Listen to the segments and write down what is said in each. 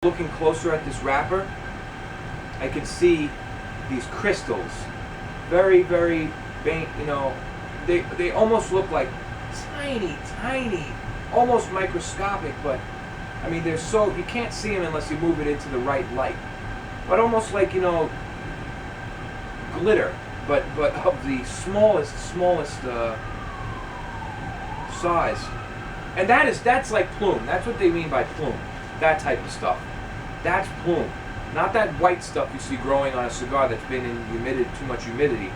Looking closer at this wrapper, I can see these crystals, very, very faint. You know, they almost look like tiny, almost microscopic. But I mean, they're so you can't see them unless you move it into the right light. But almost like, you know, glitter, but of the smallest size. And that's like plume. That's what they mean by plume. That type of stuff. That's plume. Not that white stuff you see growing on a cigar that's been in too much humidity.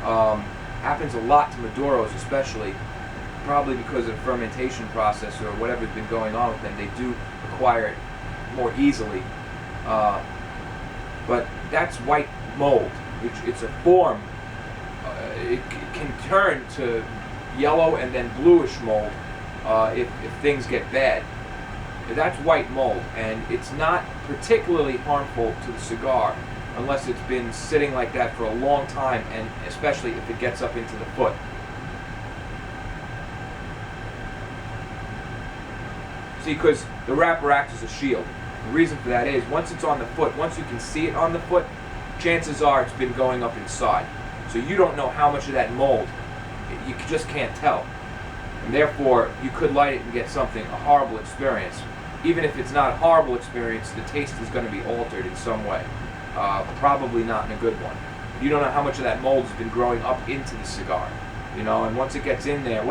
Happens a lot to Maduros especially, probably because of the fermentation process or whatever's been going on with them. They do acquire it more easily. But that's white mold, which it's a form. It can turn to yellow and then bluish mold if things get bad. That's white mold, and it's not particularly harmful to the cigar unless it's been sitting like that for a long time, and especially if it gets up into the foot. See, because the wrapper acts as a shield. The reason for that is once it's on the foot, once you can see it on the foot, chances are it's been going up inside. So you don't know how much of that mold, you just can't tell. And therefore, you could light it and get a horrible experience. Even if it's not a horrible experience, the taste is going to be altered in some way. Probably not in a good one. You don't know how much of that mold has been growing up into the cigar. You know, and once it gets in there,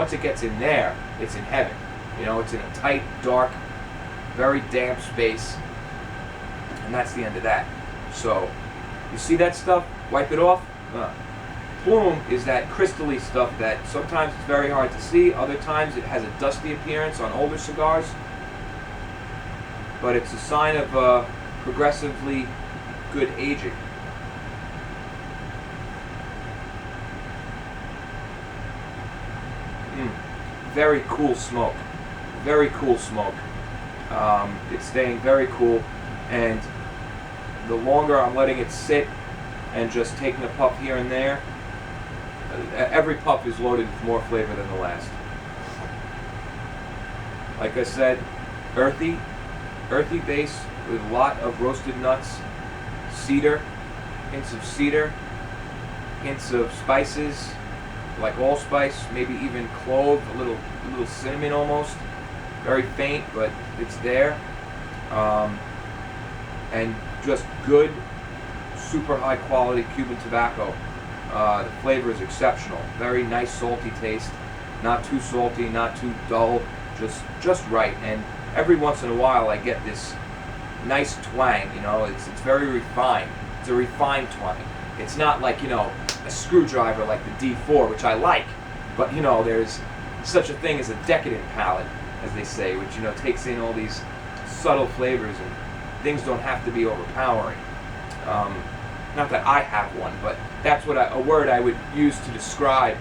it's in heaven. You know, it's in a tight, dark, very damp space. And that's the end of that. So, you see that stuff? Wipe it off? Plume is that crystally stuff that sometimes it's very hard to see, other times it has a dusty appearance on older cigars, but it's a sign of progressively good aging. Very cool smoke. Very cool smoke. It's staying very cool, and the longer I'm letting it sit and just taking a puff here and there, every puff is loaded with more flavor than the last. Like I said, earthy base with a lot of roasted nuts, cedar, hints of spices, like allspice, maybe even clove, a little cinnamon almost. Very faint, but it's there. And just good, super high quality Cuban tobacco. The flavor is exceptional. Very nice salty taste. Not too salty, not too dull. Just right. And every once in a while I get this nice twang. You know, it's very refined. It's a refined twang. It's not like, you know, a screwdriver like the D4, which I like. But, you know, there's such a thing as a decadent palate, as they say, which, you know, takes in all these subtle flavors, and things don't have to be overpowering. Not that I have one, but that's what a word I would use to describe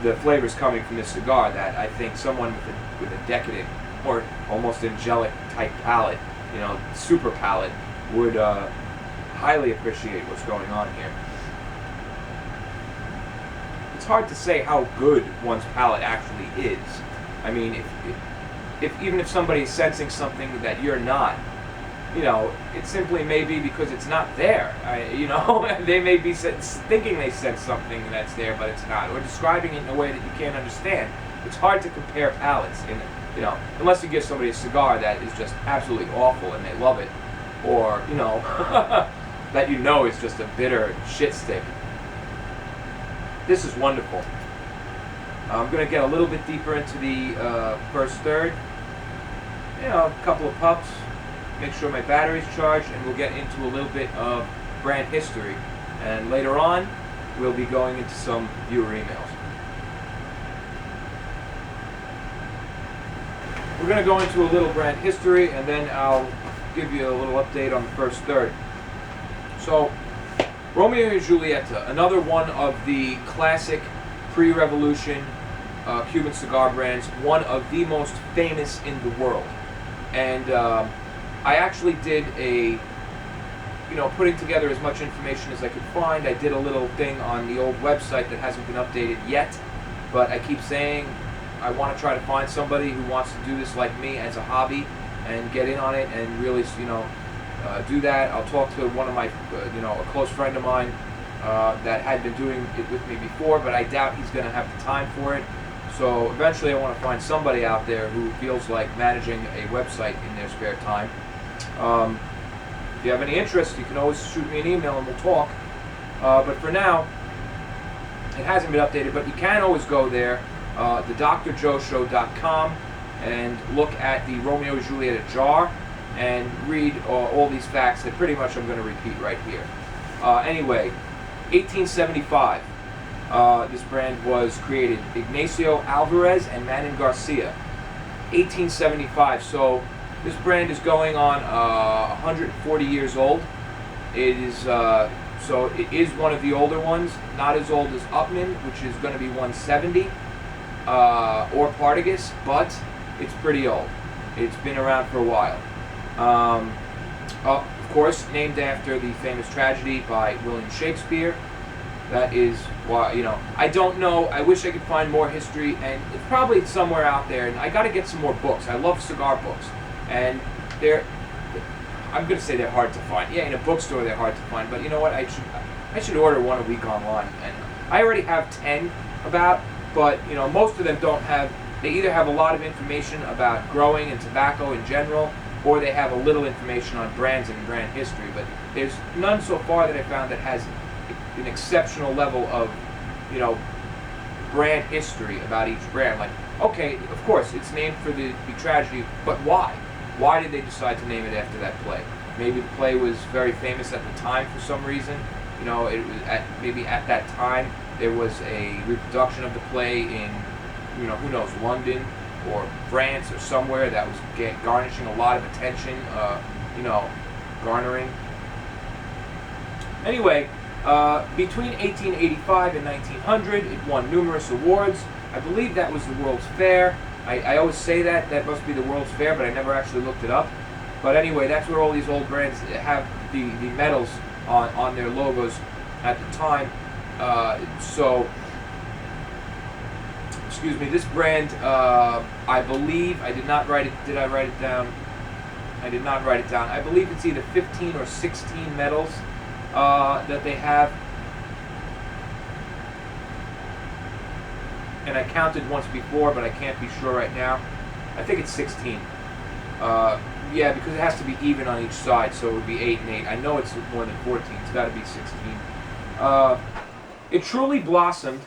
the flavors coming from this cigar, that I think someone with a decadent or almost angelic type palate, you know, super palate, would highly appreciate what's going on here. It's hard to say how good one's palate actually is. I mean, even if somebody's sensing something that you're not, you know, it simply may be because it's not there. You know, they may be thinking they sense something that's there, but it's not, or describing it in a way that you can't understand. It's hard to compare palates, you know, unless you give somebody a cigar that is just absolutely awful and they love it, or, you know, that you know is just a bitter shit stick. This is wonderful. I'm going to get a little bit deeper into the first third. You know, a couple of puffs. Make sure my battery's charged, and we'll get into a little bit of brand history. And later on, we'll be going into some viewer emails. We're going to go into a little brand history, and then I'll give you a little update on the first third. So, Romeo y Julieta, another one of the classic pre-revolution Cuban cigar brands, one of the most famous in the world. And I actually did putting together as much information as I could find. I did a little thing on the old website that hasn't been updated yet, but I keep saying I want to try to find somebody who wants to do this like me as a hobby and get in on it and really, do that. I'll talk to one of my, a close friend of mine that had been doing it with me before, but I doubt he's going to have the time for it. So eventually I want to find somebody out there who feels like managing a website in their spare time. If you have any interest, you can always shoot me an email and we'll talk. But for now, it hasn't been updated, but you can always go there, the drjoeshow.com, and look at the Romeo y Julieta jar and read all these facts that pretty much I'm going to repeat right here. Anyway, 1875, this brand was created. Ignacio Alvarez and Manon Garcia. 1875, so this brand is going on 140 years old. It is so it is one of the older ones, not as old as Upman, which is going to be 170, or Partagas, but it's pretty old. It's been around for a while. Of course, named after the famous tragedy by William Shakespeare. That is why, I don't know. I wish I could find more history, and it's probably somewhere out there. And I got to get some more books. I love cigar books, and I'm going to say they're hard to find. Yeah, in a bookstore they're hard to find, but you know what? I should order one a week online, and I already have 10 about, but most of them don't have. They either have a lot of information about growing and tobacco in general, or they have a little information on brands and brand history. But there's none so far that I found that has an exceptional level of, brand history about each brand. Like, okay, of course, it's named for the tragedy, but why? Why did they decide to name it after that play? Maybe the play was very famous at the time for some reason. It was maybe at that time there was a reproduction of the play in, who knows, London or France or somewhere that was garnishing a lot of attention, garnering. Anyway, between 1885 and 1900, it won numerous awards. I believe that was the World's Fair. I always say that must be the World's Fair, but I never actually looked it up. But anyway, that's where all these old brands have the medals on their logos at the time. Excuse me, this brand, I believe, I did not write it, did I write it down? I did not write it down. I believe it's either 15 or 16 medals that they have. And I counted once before, but I can't be sure right now. I think it's 16. Yeah, because it has to be even on each side, so it would be 8 and 8. I know it's more than 14. It's got to be 16. It truly blossomed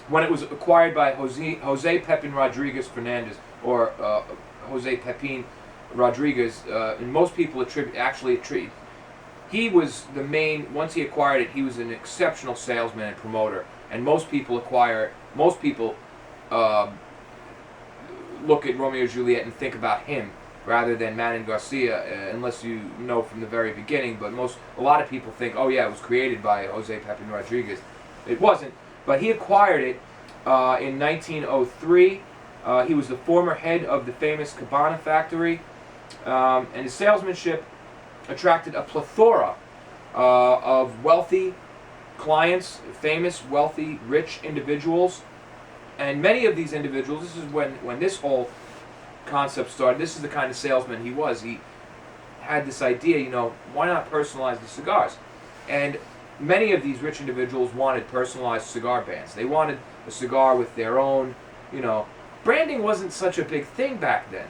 when it was acquired by Jose Pepin Rodriguez Fernandez, or Jose Pepin Rodriguez, and most people attribute. He was the main. Once he acquired it, he was an exceptional salesman and promoter. And most people look at Romeo and Juliet and think about him rather than Manon Garcia, unless you know from the very beginning. But a lot of people think, oh yeah, it was created by Jose Pepin Rodriguez. It wasn't, but he acquired it in 1903. He was the former head of the famous Cabana factory, and his salesmanship attracted a plethora of wealthy clients, famous, wealthy, rich individuals. And many of these individuals, this is when this whole concept started, this is the kind of salesman he was. He had this idea, why not personalize the cigars? And many of these rich individuals wanted personalized cigar bands. They wanted a cigar with their own, branding wasn't such a big thing back then.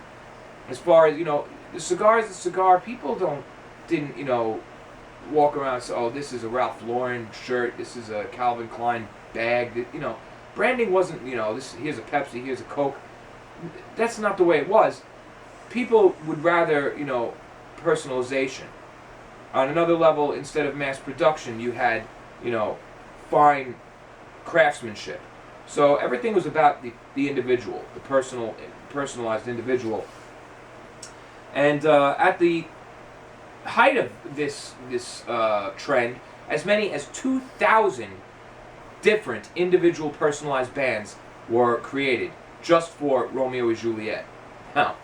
As far as, the cigar is a cigar. People didn't walk around and say, oh, this is a Ralph Lauren shirt, this is a Calvin Klein bag. Branding wasn't, here's a Pepsi, here's a Coke. That's not the way it was. People would rather, personalization. On another level, instead of mass production, you had, fine craftsmanship. So everything was about the individual, the personalized individual. And at the height of this trend, as many as 2,000 different individual personalized bands were created just for Romeo y Juliet. Now,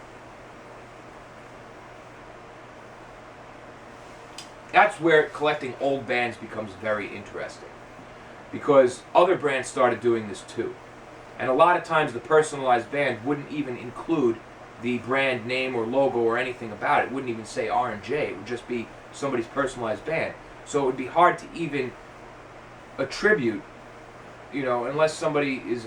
that's where collecting old bands becomes very interesting, because other brands started doing this too. And a lot of times the personalized band wouldn't even include the brand name or logo or anything about it. It wouldn't even say R&J. It would just be somebody's personalized band. So it would be hard to even attribute, unless somebody is,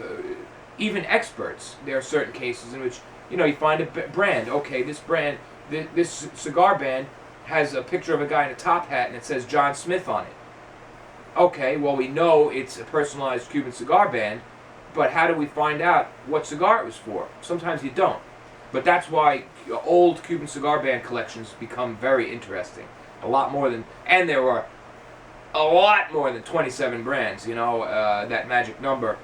even experts. There are certain cases in which, you find a brand. Okay, this brand, this cigar band has a picture of a guy in a top hat and it says John Smith on it. Okay, well, we know it's a personalized Cuban cigar band, but how do we find out what cigar it was for? Sometimes you don't. But that's why old Cuban cigar band collections become very interesting. A lot more than, and there are a lot more than 27 brands, that magic number,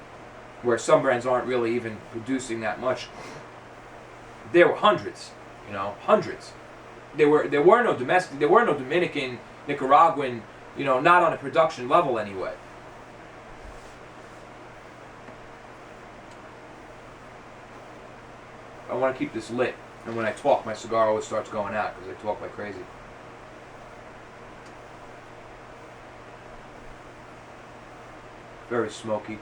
where some brands aren't really even producing that much. There were hundreds, hundreds. There were no domestic, there were no Dominican, Nicaraguan, not on a production level anyway. I want to keep this lit, and when I talk, my cigar always starts going out because I talk like crazy. Very smoky.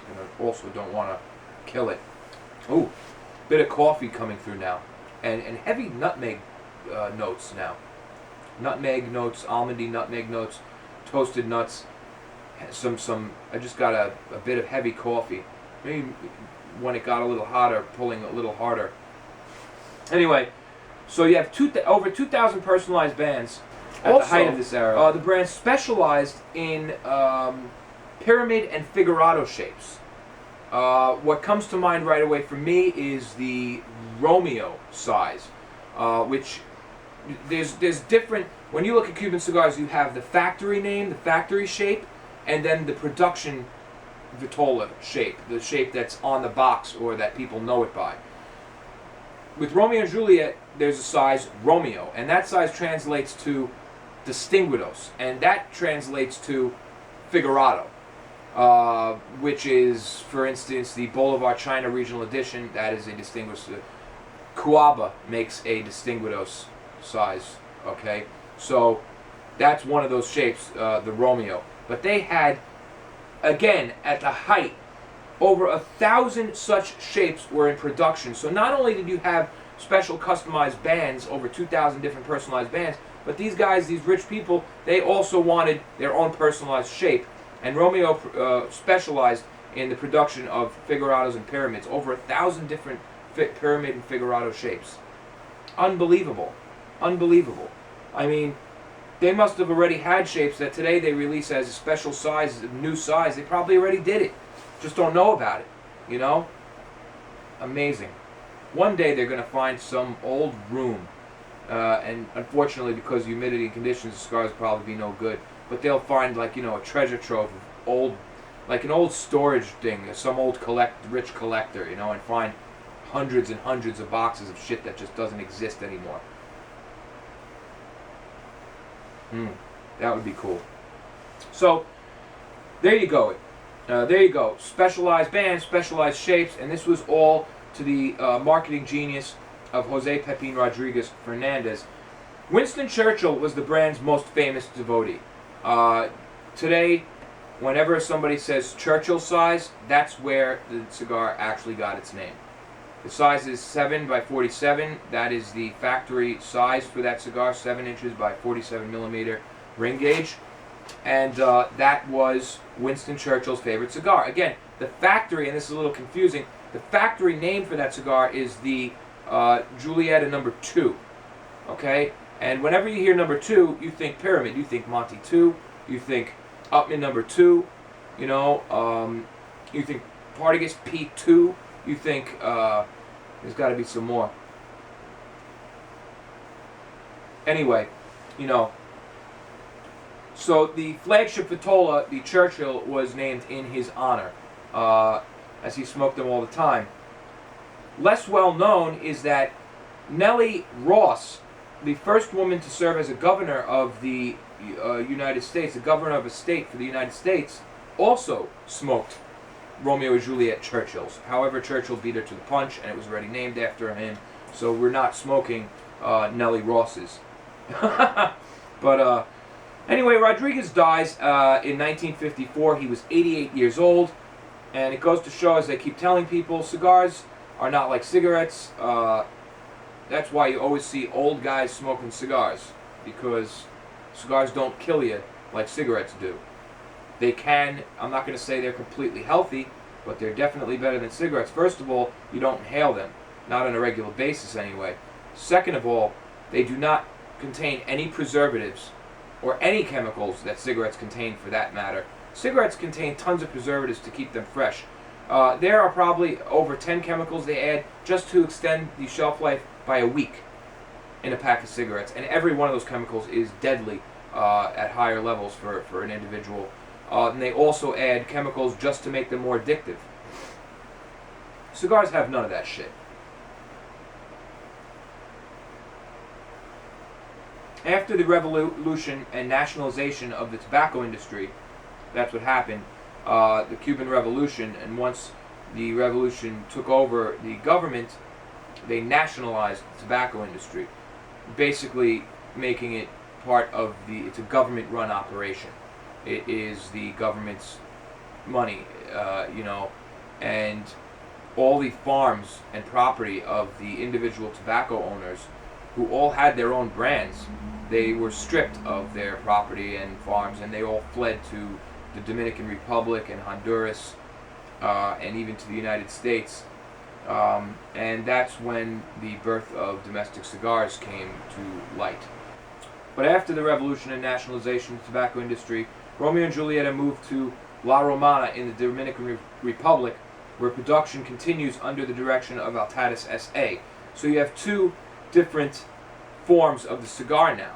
And I also don't want to kill it. Ooh, bit of coffee coming through now, and heavy nutmeg notes now. Nutmeg notes, almondy nutmeg notes, toasted nuts. Some. I just got a bit of heavy coffee. Maybe when it got a little hotter, pulling a little harder. Anyway, so you have over 2,000 personalized bands at the height of this era. The brand specialized in pyramid and figurado shapes. What comes to mind right away for me is the Romeo size, which there's different. When you look at Cuban cigars, you have the factory name, the factory shape, and then the production vitola shape, the shape that's on the box or that people know it by. With Romeo and Juliet, there's a size Romeo, and that size translates to distinguidos, and that translates to figurado, which is, for instance, the Bolivar China Regional Edition. That is a distinguished. Cuaba makes a distinguidos size. Okay, so that's one of those shapes, the Romeo. But they had, again, at the height, over 1,000 such shapes were in production. So not only did you have special customized bands, over 2,000 different personalized bands, but these guys, these rich people, they also wanted their own personalized shape. And Romeo specialized in the production of figurados and pyramids. Over 1,000 different pyramid and figurado shapes. Unbelievable. Unbelievable. I mean, they must have already had shapes that today they release as a special size, a new size. They probably already did it. Just don't know about it, Amazing. One day they're going to find some old room, and unfortunately because humidity and conditions, the cigars will probably be no good. But they'll find a treasure trove of old, like an old storage thing, some old rich collector, and find hundreds and hundreds of boxes of shit that just doesn't exist anymore. That would be cool. So, there you go. There you go. Specialized bands, specialized shapes, and this was all to the marketing genius of Jose Pepin Rodriguez Fernandez. Winston Churchill was the brand's most famous devotee. Today, whenever somebody says Churchill size, that's where the cigar actually got its name. The size is 7 by 47. That is the factory size for that cigar, 7 inches by 47 millimeter ring gauge. And that was Winston Churchill's favorite cigar. Again, the factory, and this is a little confusing, the factory name for that cigar is the Julieta No.2. Okay? And whenever you hear No.2, you think pyramid. You think Monty 2. You think Upman No.2. You think Partagas Pt2. You think, there's got to be some more. Anyway, so the flagship vitola, the Churchill, was named in his honor, as he smoked them all the time. Less well known is that Nellie Ross, the first woman to serve as a governor of the United States, the governor of a state for the United States, also smoked Romeo and Juliet Churchills. However, Churchill beat her to the punch, and it was already named after him, so we're not smoking Nellie Ross's. But anyway, Rodriguez dies in 1954. He was 88 years old. And it goes to show, as they keep telling people, cigars are not like cigarettes. That's why you always see old guys smoking cigars, because cigars don't kill you like cigarettes do. They can, I'm not going to say they're completely healthy, but they're definitely better than cigarettes. First of all, you don't inhale them, not on a regular basis anyway. Second of all, they do not contain any preservatives or any chemicals that cigarettes contain, for that matter. Cigarettes contain tons of preservatives to keep them fresh. There are probably over 10 chemicals they add just to extend the shelf life by a week in a pack of cigarettes, and every one of those chemicals is deadly at higher levels for an individual. And they also add chemicals just to make them more addictive. Cigars have none of that shit. After the revolution and nationalization of the tobacco industry, that's what happened, the Cuban Revolution, and once the revolution took over the government, they nationalized the tobacco industry, basically making it part of it's a government-run operation. It is the government's money, and all the farms and property of the individual tobacco owners, who all had their own brands, they were stripped of their property and farms, and they all fled to the Dominican Republic and Honduras, and even to the United States. And that's when the birth of domestic cigars came to light. But after the revolution and nationalization of the tobacco industry, Romeo and Julieta moved to La Romana in the Dominican Republic, where production continues under the direction of Altadis S.A. So you have two different forms of the cigar now.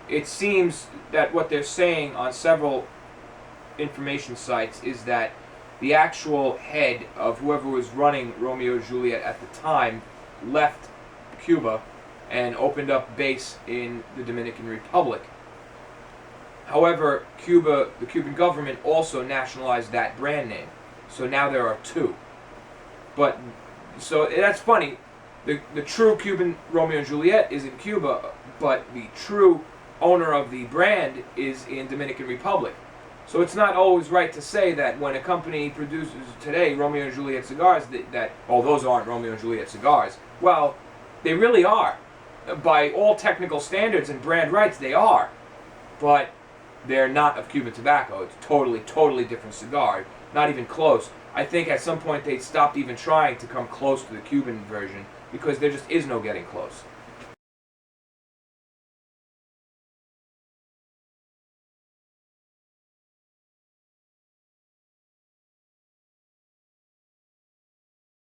It seems that what they're saying on several information sites is that the actual head of whoever was running Romeo and Juliet at the time left Cuba and opened up base in the Dominican Republic. However, the Cuban government also nationalized that brand name. So now there are two. But, so that's funny. The true Cuban Romeo and Juliet is in Cuba, but the true owner of the brand is in Dominican Republic. So it's not always right to say that when a company produces today Romeo and Juliet cigars, those aren't Romeo and Juliet cigars. Well, they really are. By all technical standards and brand rights, they are. But they're not of Cuban tobacco. It's totally different cigar. Not even close. I think at some point they stopped even trying to come close to the Cuban version, because there just is no getting close.